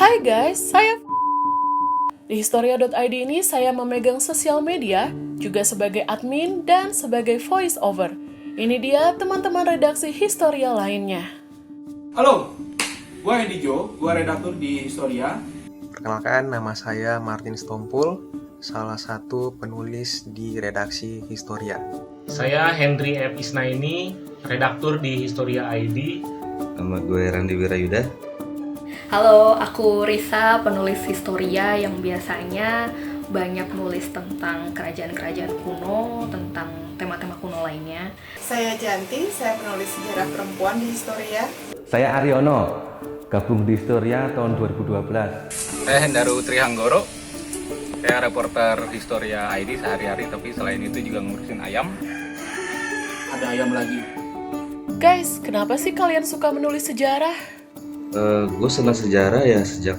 Hai guys, saya di Historia.id ini saya memegang sosial media, juga sebagai admin dan sebagai voice over. Ini dia teman-teman redaksi Historia lainnya. Halo, gue Hendy Jo, gue redaktur di Historia. Perkenalkan, nama saya Martin Stompul, salah satu penulis di redaksi Historia. Saya Hendry F. Isnaini, redaktur di Historia ID. Nama gue Randi Wirayuda. Halo, aku Risa, penulis Historia yang biasanya banyak nulis tentang kerajaan-kerajaan kuno, tentang tema-tema kuno lainnya. Saya Janti, saya penulis sejarah perempuan di Historia. Saya Aryono, gabung di Historia tahun 2012. Saya Hendaru Trihanggoro, saya reporter Historia ID sehari-hari, tapi selain itu juga ngurusin ayam. Ada ayam lagi. Guys, kenapa sih kalian suka menulis sejarah? Gue senang sejarah ya sejak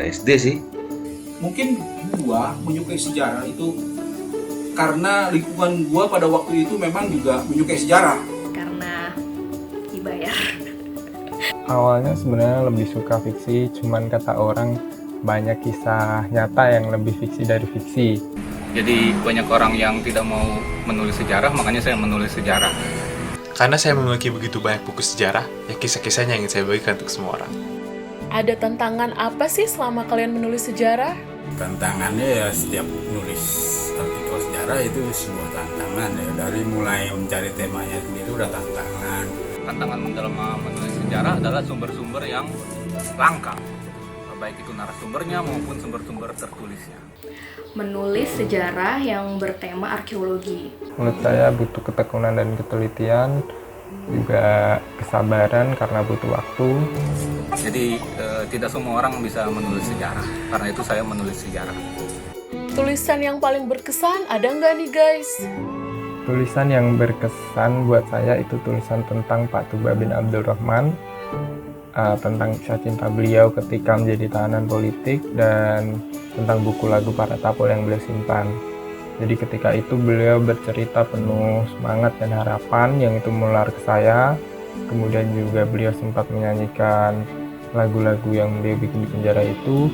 SD sih. Mungkin gue menyukai sejarah itu karena lingkungan gue pada waktu itu memang juga menyukai sejarah. Karena dibayar. Awalnya sebenarnya lebih suka fiksi, cuman kata orang banyak kisah nyata yang lebih fiksi dari fiksi. Jadi banyak orang yang tidak mau menulis sejarah, makanya saya menulis sejarah. Karena saya memiliki begitu banyak buku sejarah, ya kisah-kisahnya ingin saya bagikan untuk semua orang. Ada tantangan apa sih selama kalian menulis sejarah? Tantangannya ya setiap nulis artikel sejarah itu sebuah tantangan ya. Dari mulai mencari temanya sendiri udah tantangan. Tantangan dalam menulis sejarah adalah sumber-sumber yang langka, baik itu narasumbernya maupun sumber-sumber tertulisnya. Menulis sejarah yang bertema arkeologi. Menurut saya butuh ketekunan dan ketelitian, juga kesabaran karena butuh waktu. Jadi tidak semua orang bisa menulis sejarah, karena itu saya menulis sejarah. Tulisan yang paling berkesan ada nggak nih guys? Tulisan yang berkesan buat saya itu tulisan tentang Pak Tuba bin Abdurrahman, tentang kisah cinta beliau ketika menjadi tahanan politik, dan tentang buku lagu para tapol yang beliau simpan. Jadi ketika itu beliau bercerita penuh semangat dan harapan yang itu menular ke saya. Kemudian juga beliau sempat menyanyikan lagu-lagu yang beliau bikin di penjara itu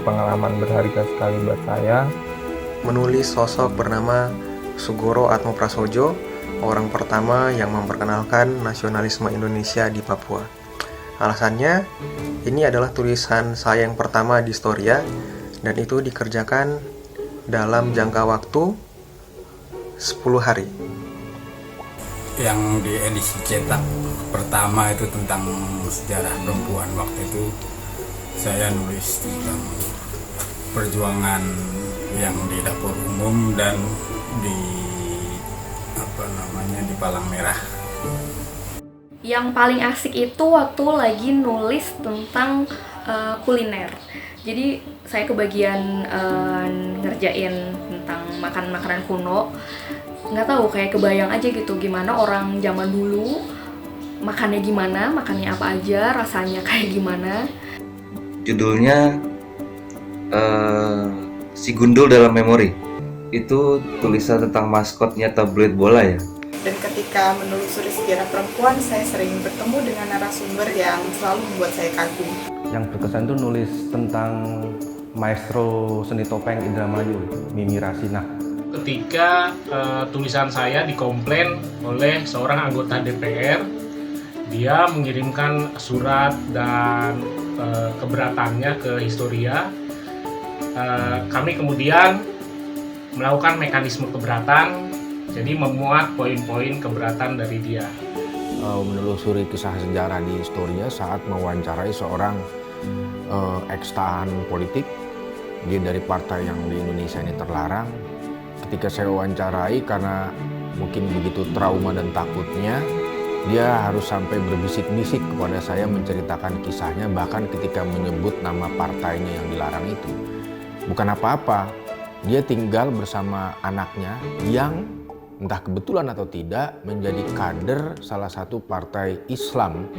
pengalaman berharga sekali buat saya. Menulis sosok bernama Sugoro Atmoprasojo, orang pertama yang memperkenalkan nasionalisme Indonesia di Papua. Alasannya, ini adalah tulisan saya yang pertama di Historia, dan itu dikerjakan dalam jangka waktu 10 hari. Yang di edisi cetak pertama itu tentang sejarah perempuan. Waktu itu saya nulis tentang perjuangan yang di dapur umum dan di di Palang Merah. Yang paling asik itu waktu lagi nulis tentang kuliner. Jadi saya kebagian ngerjain tentang makanan kuno. Nggak tahu, kayak kebayang aja gitu gimana orang zaman dulu makannya gimana, makannya apa aja, rasanya kayak gimana. Judulnya Si Gundul dalam Memori. Itu tulisan tentang maskotnya tabloid bola ya. Dan ketika menelusuri sejarah perempuan, saya sering bertemu dengan narasumber yang selalu membuat saya kagum. Yang berkesan itu nulis tentang maestro seni topeng Indramayu, Mimi Rasinah. Ketika tulisan saya dikomplain oleh seorang anggota DPR, dia mengirimkan surat dan keberatannya ke Historia. Kami kemudian melakukan mekanisme keberatan, jadi memuat poin-poin keberatan dari dia. Menelusuri kisah sejarah di Historia saat mewawancarai seorang eks-tahanan politik. Dia dari partai yang di Indonesia ini terlarang. Ketika saya wawancarai, karena mungkin begitu trauma dan takutnya, dia harus sampai berbisik-bisik kepada saya menceritakan kisahnya, bahkan ketika menyebut nama partainya yang dilarang itu. Bukan apa-apa, dia tinggal bersama anaknya yang entah kebetulan atau tidak menjadi kader salah satu partai Islam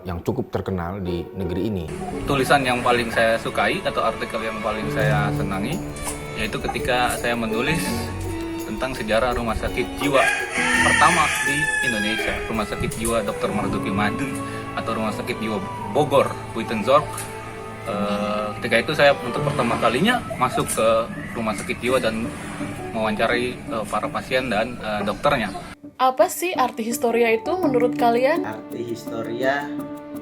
yang cukup terkenal di negeri ini. Tulisan yang paling saya sukai atau artikel yang paling saya senangi yaitu ketika saya menulis tentang sejarah rumah sakit jiwa pertama di Indonesia, Rumah Sakit Jiwa Dr. Marzuki Madi atau Rumah Sakit Jiwa Bogor, Buitenzorg, ketika itu saya untuk pertama kalinya masuk ke rumah sakit jiwa dan mewawancarai para pasien dan dokternya. Apa sih arti historia itu menurut kalian? Arti historia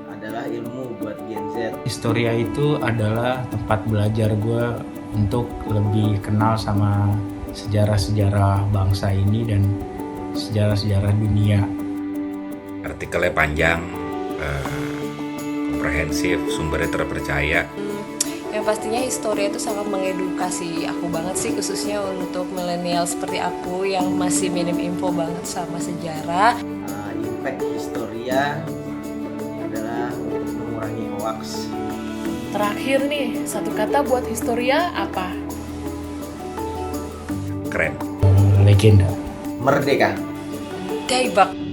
adalah ilmu buat Gen Z. Historia itu adalah tempat belajar gue untuk lebih kenal sama sejarah-sejarah bangsa ini dan sejarah-sejarah dunia. Artikelnya panjang, komprehensif, sumbernya terpercaya. Yang pastinya historia itu sangat mengedukasi aku banget sih, khususnya untuk milenial seperti aku yang masih minim info banget sama sejarah. Impact historia adalah untuk mengurangi hoax. Terakhir nih, satu kata buat historia apa? Keren. Legenda. Merdeka. Daibak.